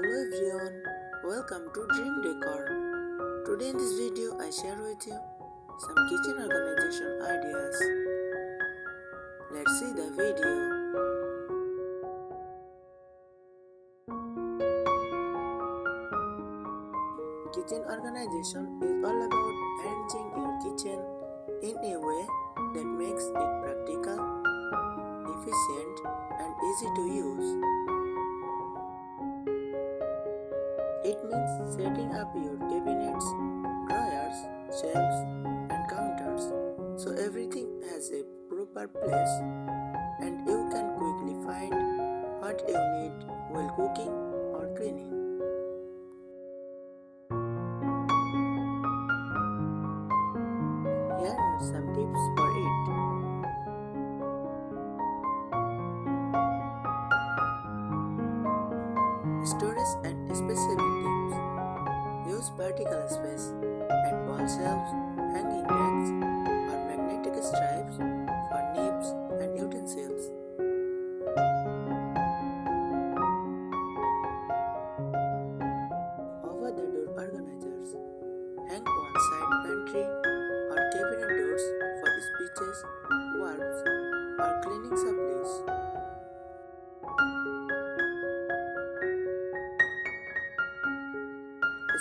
Hello everyone, welcome to Dream Decor. Today in this video I share with you some kitchen organization ideas. Let's see the video. Kitchen organization is all about arranging your kitchen in a way that makes it practical, efficient and easy to use. It means setting up your cabinets, drawers, shelves and counters so everything has a proper place and you can quickly find what you need while cooking or cleaning. Here are some tips for it. Storage and space saving tips. Use vertical space and wall shelves, hanging racks or magnetic stripes for nibs and utensils. Over the door organizers. Hang one side pantry or cabinet doors for speeches, valves or cleaning supplies.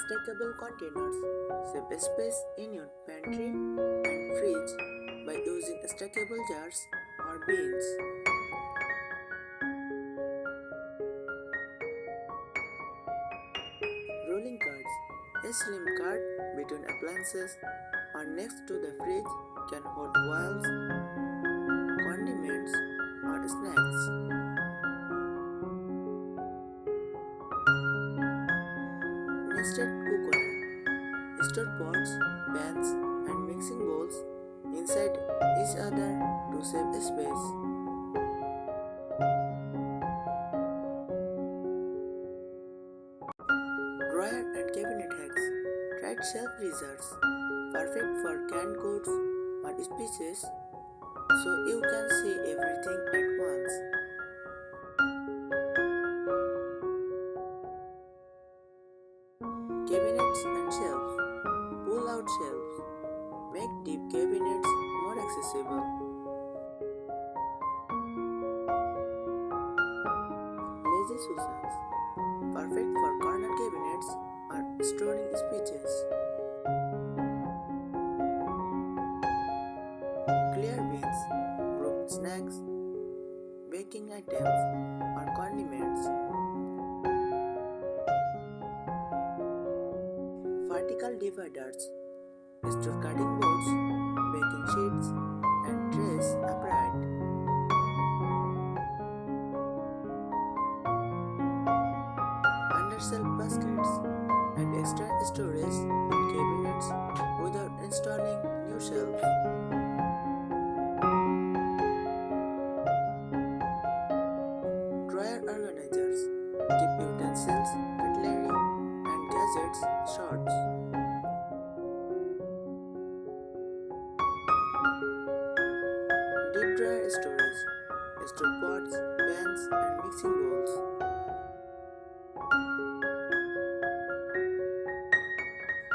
Stackable containers. Save space in your pantry and fridge by using stackable jars or bins. Rolling carts. A slim cart between appliances or next to the fridge can hold valves, condiments or snacks. Nested cookware. Store pots, pans and mixing bowls inside each other to save space. Drawer and cabinet hacks. Tight shelf reserves. Perfect for canned goods or spices so you can see everything at once. Cabinets and shelves. Pull-out shelves. Make deep cabinets more accessible. Lazy Susans. Perfect for corner cabinets or storing speeches. Clear bins. Group snacks, baking items or condiments. Vertical dividers. Store cutting boards, baking sheets and trays upright. Undershelf baskets and extra storage in cabinets without installing new shelves. Drawer organizers. Keep utensils, cutlery and gadgets short. Deep dryer storage. Store pots, pans and mixing bowls.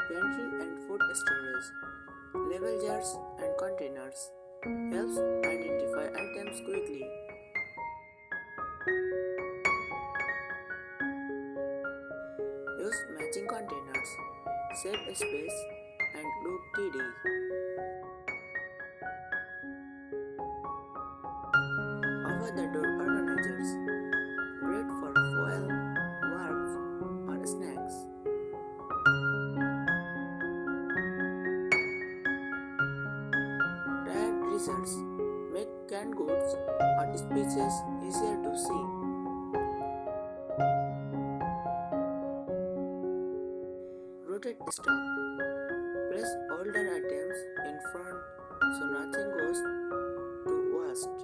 Pantry and food storage. Label jars and containers. Helps identify items quickly. Use matching containers. Save space and look tidy. Over the door organizers. Great for foil, valves or snacks. Tired reserves. Make canned goods or speeches easier to see. Rotate stock. Place older items in front so nothing goes to waste.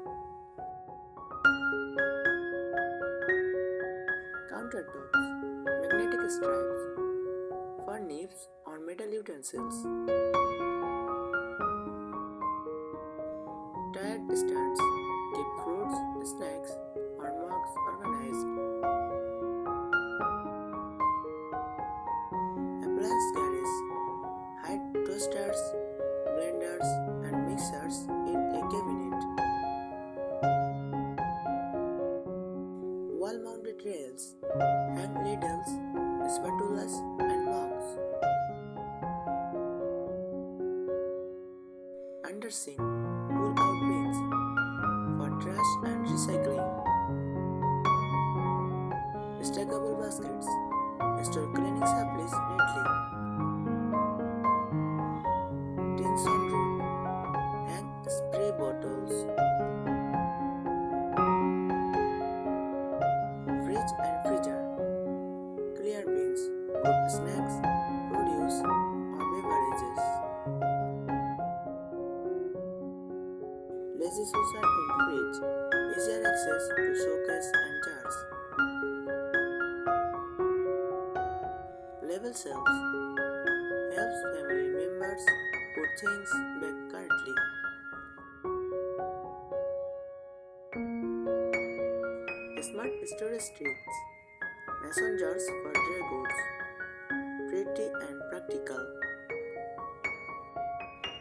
Countertops. Magnetic stripes for nibs or metal utensils. Tired stands. Keep fruits, snacks or mugs organized. Wall-mounted rails hang ladles, spatulas, and mugs. Under sink, pull-out bins for trash and recycling. Stackable baskets store cleaning supplies neatly. Tins on roof hang spray bottles. Fridge and freezer, clear bins, group snacks, produce, or beverages. Lazy Susan in fridge, easier access to showcase and jars. Level shelves helps family members put things back correctly. Smart storage strips, mason jars for dry goods, pretty and practical.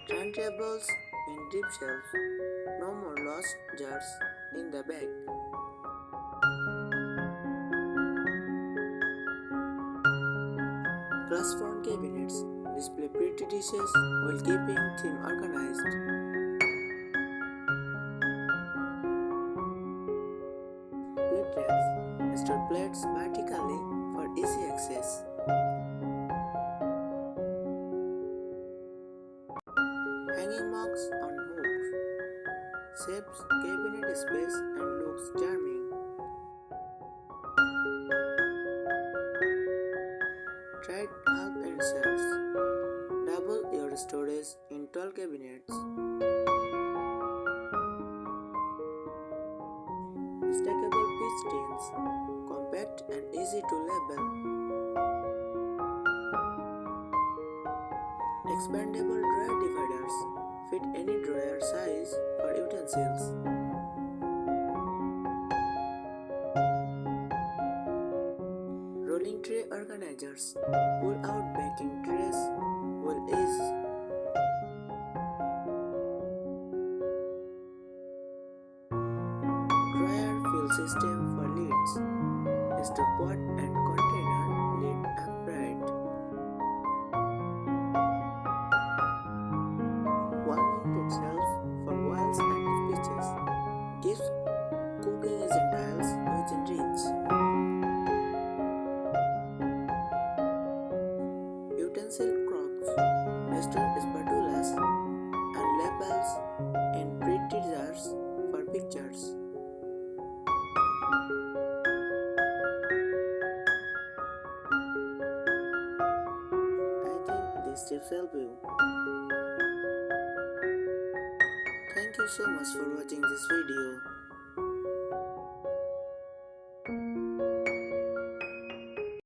Turntables in deep shelves, no more lost jars in the bag. Glass front cabinets display pretty dishes while keeping theme organized. Plate racks store plates vertically for easy access. Hanging mugs on hooks saves cabinet space and looks charming. Tried half inserts double your storage in tall cabinets. Stackable peach tins, compact and easy to label. Expandable drawer dividers fit any drawer size for utensils. Rolling tray organizers pull out baking trays with ease. Dryer fill system for lids. Store pot and container lid upright. Wall-mounted shelves for walls and speeches gives cooking utensils within reach. Utensil crocks store spatulas and labels in pretty jars for pictures. I think these tips help you. Thank you so much for watching this video.